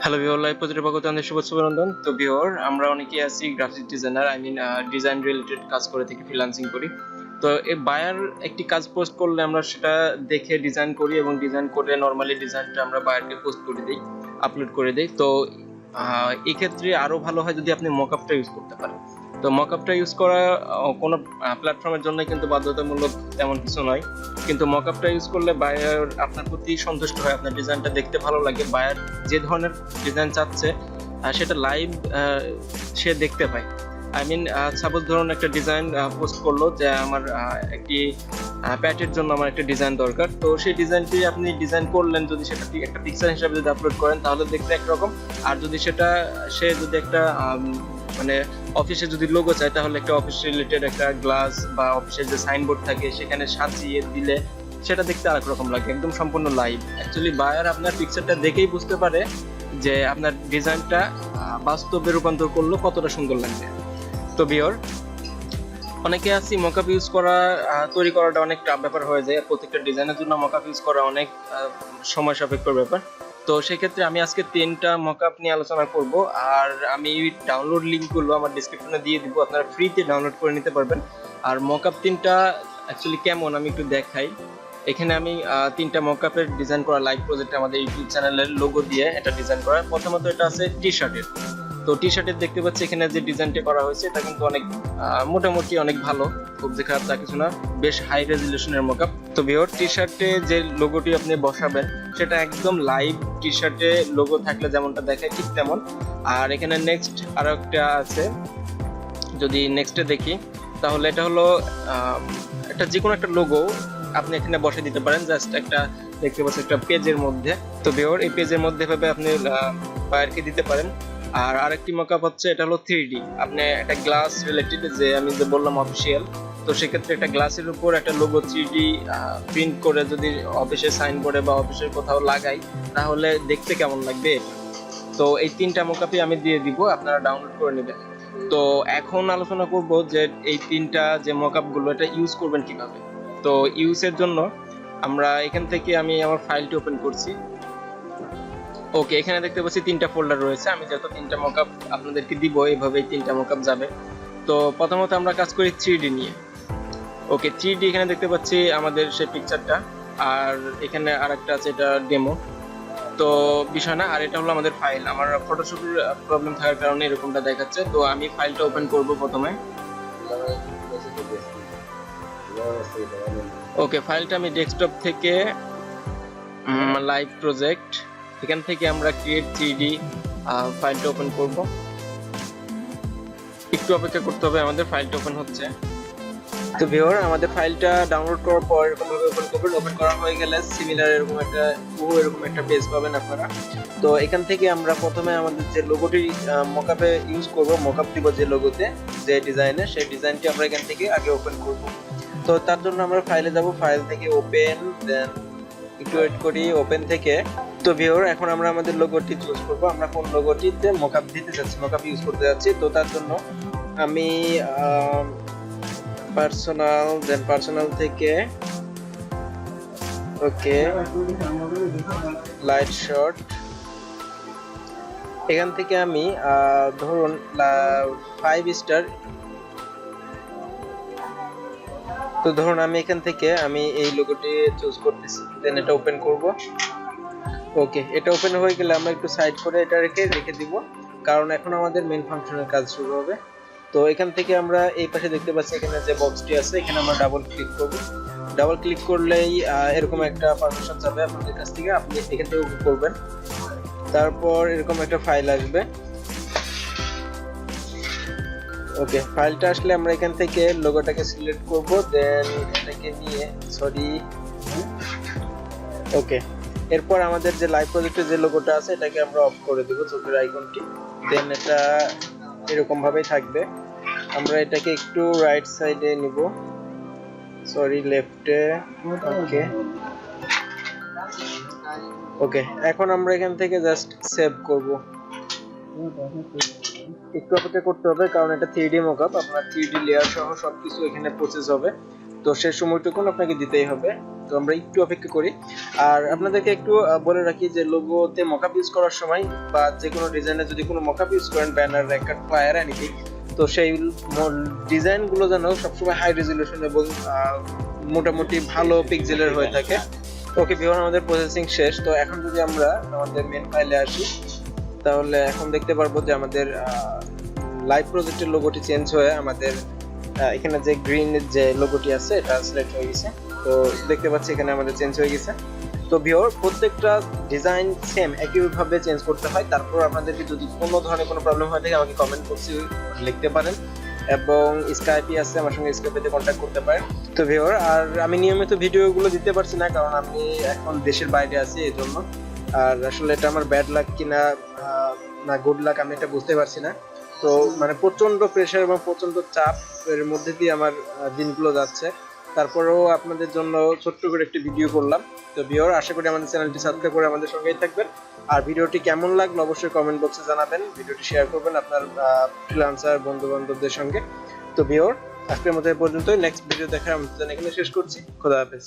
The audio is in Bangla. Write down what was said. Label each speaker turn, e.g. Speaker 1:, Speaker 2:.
Speaker 1: হ্যালো ভিউয়ার, লাইভ প্রজেক্টে স্বাগত জানাই, শুভেচ্ছা অভিনন্দন। তো ভিউয়ার, আমরা অনেকেই আছি গ্রাফিক ডিজাইনার, ডিজাইন রিলেটেড কাজ করে থাকি, ফ্রিল্যান্সিং করি। তো এই বায়ার একটি কাজ পোস্ট করলে আমরা সেটা দেখে ডিজাইন করি এবং ডিজাইন করে নরমালি ডিজাইনটা আমরা বায়ারকে পোস্ট করে দিই, আপলোড করে দিই। তো এই ক্ষেত্রে আরো ভালো হয় যদি আপনি মকআপটা ইউজ করতে পারেন। তো মকআপটা ইউজ করা কোনো প্ল্যাটফর্মের জন্য কিন্তু বাধ্যতামূলক তেমন কিছু নয়, কিন্তু মকআপটা ইউজ করলে বায়ার আপনার প্রতি সন্তুষ্ট হয়, আপনার ডিজাইনটা দেখতে ভালো লাগে, বায়ার যে ধরনের ডিজাইন চাচ্ছে সেটা লাইভ সে দেখতে পায়। সাপোজ ধরুন একটা ডিজাইন পোস্ট করলো যে আমার একটি প্যাটের জন্য আমার একটা ডিজাইন দরকার, তো সেই ডিজাইনটি আপনি ডিজাইন করলেন, যদি সেটা একটা পিকচার হিসাবে যদি আপলোড করেন তাহলে দেখতে একরকম, আর যদি সেটা সে যদি একটা মানে অফিসে যদি লোগো চায় তাহলে একটা অফিস রিলেটেড একটা গ্লাস বা অফিসের যে সাইনবোর্ড থাকে সেখানে সাজিয়ে দিলে সেটা দেখতে আরেক রকম লাগে, একদম সম্পূর্ণ লাইভ। অ্যাকচুয়ালি বায়ার আপনার পিকচারটা দেখেই বুঝতে পারে যে আপনার ডিজাইনটা বাস্তবে রূপান্তর করলো কতটা সুন্দর লাগবে। তো ভিউয়ার, অনেকে আছি মকআপ ইউজ করা তৈরি করাটা অনেক টাফ ব্যাপার হয়ে যায়, প্রত্যেকটা ডিজাইনের জন্য মকআপ ইউজ করা অনেক সময় সাপেক্ষ ব্যাপার। তো সেক্ষেত্রে আমি আজকে 3টা মকআপ নিয়ে আলোচনা করব, আর আমি ডাউনলোড লিঙ্কগুলো আমার ডেসক্রিপশনে দিয়ে দিব, আপনারা ফ্রিতে ডাউনলোড করে নিতে পারবেন। আর মকআপ 3টা অ্যাকচুয়ালি কেমন আমি একটু দেখাই। এখানে আমি 3টা মকআপের ডিজাইন করা লাইভ প্রজেক্ট আমাদের ইউটিউব চ্যানেলের লোগো দিয়ে এটা ডিজাইন করা। প্রথমত এটা আছে টি শার্টের। তো টি শার্টের দেখতে পাচ্ছি এখানে যে ডিজাইনটা করা হয়েছে এটা কিন্তু অনেক মোটামুটি অনেক ভালো, খুব যে খারাপ তা কিছু না, বেশ হাই রেজলিউশনের মকআপ। তো ভিউয়ার, টি শার্টে যে লোগোটি আপনি বসাবেন সেটা একদম লাইভ টি শার্টে লোগো থাকলে যেমনটা দেখায় ঠিক তেমন। আর এখানে নেক্সট আরো একটা আছে, যদি নেক্সটে দেখি তাহলে এটা হলো একটা যে কোনো একটা লোগো আপনি এখানে বসে দিতে পারেন, জাস্ট একটা দেখতে পাচ্ছেন একটা পেজের মধ্যে। তো ভিউয়ার, এই পেজের মধ্যে ভাবে আপনি বায়ারকে দিতে পারেন। আর আরেকটি মকআপ হচ্ছে এটা হলো 3D, আপনি একটা গ্লাস রিলেটেড, যে আমি যে বললাম অফিসিয়াল, তো সেক্ষেত্রে একটা গ্লাসের উপর একটা লোগো 3D প্রিন্ট করে যদি অফিসের সাইনবোর্ডে বা অফিসের কোথাও লাগাই তাহলে দেখতে কেমন লাগবে এটা। তো এই 3টা মকআপই আমি দিয়ে দিব, আপনারা ডাউনলোড করে নেবেন। তো এখন আলোচনা করব যে এই 3টা যে মকআপ গুলো এটা ইউজ করবেন কিভাবে। তো ইউজের জন্য আমরা এখান থেকে আমি আমার ফাইলটি ওপেন করছি। ওকে, এখানে দেখতে পাচ্ছি 3টা ফোল্ডার রয়েছে, আমি যত 3টা মকআপ আপনাদেরকে দিব এইভাবে 3টা মকআপ যাবে। তো প্রথমত আমরা কাজ করি 3D নিয়ে। ওকে, 3D এখানে দেখতে পাচ্ছি আমাদের সেই পিকচারটা, আর এখানে আরেকটা আছে, এটা ডেমো। তো বিষয় না, আর এটা হলো আমাদের ফাইল। আমার ফটোশপের প্রবলেম থাকার কারণে এরকমটা দেখাচ্ছে। তো আমি ফাইলটা ওপেন করব প্রথমে। ওকে, ফাইলটা আমি ডেস্কটপ থেকে লাইভ প্রজেক্ট, এখান থেকে আমরা ক্রিয়েট 3D ফাইলটা ওপেন করব। একটু অপেক্ষা করতে হবে, আমাদের ফাইলটা ওপেন হচ্ছে। তো ভিউয়ার, আমাদের ফাইলটা ডাউনলোড করার পর এরকম ভাবে ওপেন করবেন। ওপেন করা হয়ে গেলে সিমিলার এরকম একটা পেজ পাবেন আপনারা। তো এখান থেকে আমরা প্রথমে আমাদের যে লোগোটি মকআপে ইউজ করব, মকআপ দিব যে লোগোতে, যে ডিজাইনে, সেই ডিজাইনটি আমরা এখান থেকে আগে ওপেন করব। তো তার জন্য আমরা ফাইলে যাব, ফাইল থেকে ওপেন, দেন একটু ওয়েট করি, ওপেন থেকে। তো ভিউয়ার, এখন আমরা আমাদের লোগোটি চুজ করব, আমরা কোন লোগোটিতে মকআপ দিতে যাচ্ছি, মকআপ ইউজ করতে যাচ্ছি। তো তার জন্য আমি পার্সোনাল থেকে ওকে লাইট শট, এখান থেকে আমি ধরুন 5 স্টার। তো ধরুন আমি এখান থেকে আমি এই লোগোটি চুজ করতেছি, দেন এটা ওপেন করব। ওকে, এটা ওপেন হয়ে গেলে আমরা একটু সাইড করে এটা রেখে দিব, কারণ এখন আমাদের মেইন ফাংশনের কাজ শুরু হবে। তো এখান থেকে আমরা এই পাশে দেখতে পাচ্ছি এখানে যে বক্সটি আছে, এখানে আমরা ডাবল ক্লিক করব। ডাবল ক্লিক করলেই এরকম একটা পারমিশন যাবে আপনাদের কাছ থেকে, আপনি এখান থেকে ওকে করবেন। তারপর এরকম একটা ফাইল আসবে। ওকে, ফাইলটা আসলে আমরা এখান থেকে লোগোটাকে সিলেক্ট করব, দেন এটাকে নিয়ে ওকে, এরপর আমাদের যে লাইভ প্রজেক্টের যে লোগোটা আছে এটাকে আমরা অফ করে দেব, চোখের আইকনটি। দেন এটা এরকম ভাবেই থাকবে। আমরা এটাকে একটু রাইট সাইডে নিব, সরি লেফটে। ওকে ওকে, এখন আমরা এখান থেকে জাস্ট সেভ করব। একটু অপেক্ষা করতে হবে, কারণ এটা 3D মকআপ, আপনার 3D লেয়ার সহ সবকিছু এখানে প্রসেস হবে, তো সেই সময়টুকু আপনাকে দিতেই হবে। তো আমরা একটু অপেক্ষা করি। আর আপনাদেরকে একটু বলে রাখি যে লোগোতে মকআপ ইউজ করার সময় বা যে কোনো ডিজাইনে যদি কোনো মকআপ ইউজ করেন, ব্যানার, রেকর্ড, ফ্লায়ার, এনিথিং, তো সেই ডিজাইন গুলো যেন সবসময় হাই রেজলিউশন এবং মোটামুটি ভালো পিক্সেলের হয়ে থাকে। ওকে ভিউয়ার, আমাদের প্রসেসিং শেষ। তো এখন যদি আমরা আমাদের মেন ফাইলে আসি, তাহলে এখন দেখতে পারবো যে আমাদের লাইভ প্রজেক্টের লোগোটি চেঞ্জ হয়ে আমাদের এখানে যে গ্রিন যে লোগোটি আছে এটা সিলেক্ট হয়ে গেছে। তো দেখতে পাচ্ছি এখানে আমাদের চেঞ্জ হয়ে গেছে। তো ভিউয়ার, প্রত্যেকটা ডিজাইন সেম একইভাবে চেঞ্জ করতে হয়। তারপর আপনাদেরকে যদি কোনো ধরনের কোনো প্রবলেম হয় থাকে আমাকে কমেন্ট বক্সে লিখতে পারেন, এবং স্কাইপে আছে, আমার সঙ্গে স্কাইপেতে কন্ট্যাক্ট করতে পারেন। তো ভিউয়ার, আর আমি নিয়মিত ভিডিওগুলো দিতে পারছি না, কারণ আমি এখন দেশের বাইরে আছি, এই জন্য। আর আসলে এটা আমার ব্যাড লাক কিনা না গুড লাক আমি এটা বুঝতে পারছি না। তো মানে প্রচন্ড প্রেশার এবং প্রচন্ড চাপ এর মধ্যে দিয়ে আমার দিনগুলো যাচ্ছে। তারপরেও আপনাদের জন্য ছোট্ট করে একটি ভিডিও করলাম। তো ভিউয়ার, আশা করি আমাদের চ্যানেলটি সাবস্ক্রাইব করে আমাদের সঙ্গেই থাকবেন। আর ভিডিওটি কেমন লাগলো অবশ্যই কমেন্ট বক্সে জানাবেন। ভিডিওটি শেয়ার করবেন আপনার ফ্রিল্যান্সার বন্ধু বান্ধবদের সঙ্গে। তো ভিউয়ার, আজকের মতো এই পর্যন্তই। নেক্সট ভিডিও দেখার আমন্ত্রণ এখানে শেষ করছি। খোদা হাফেজ।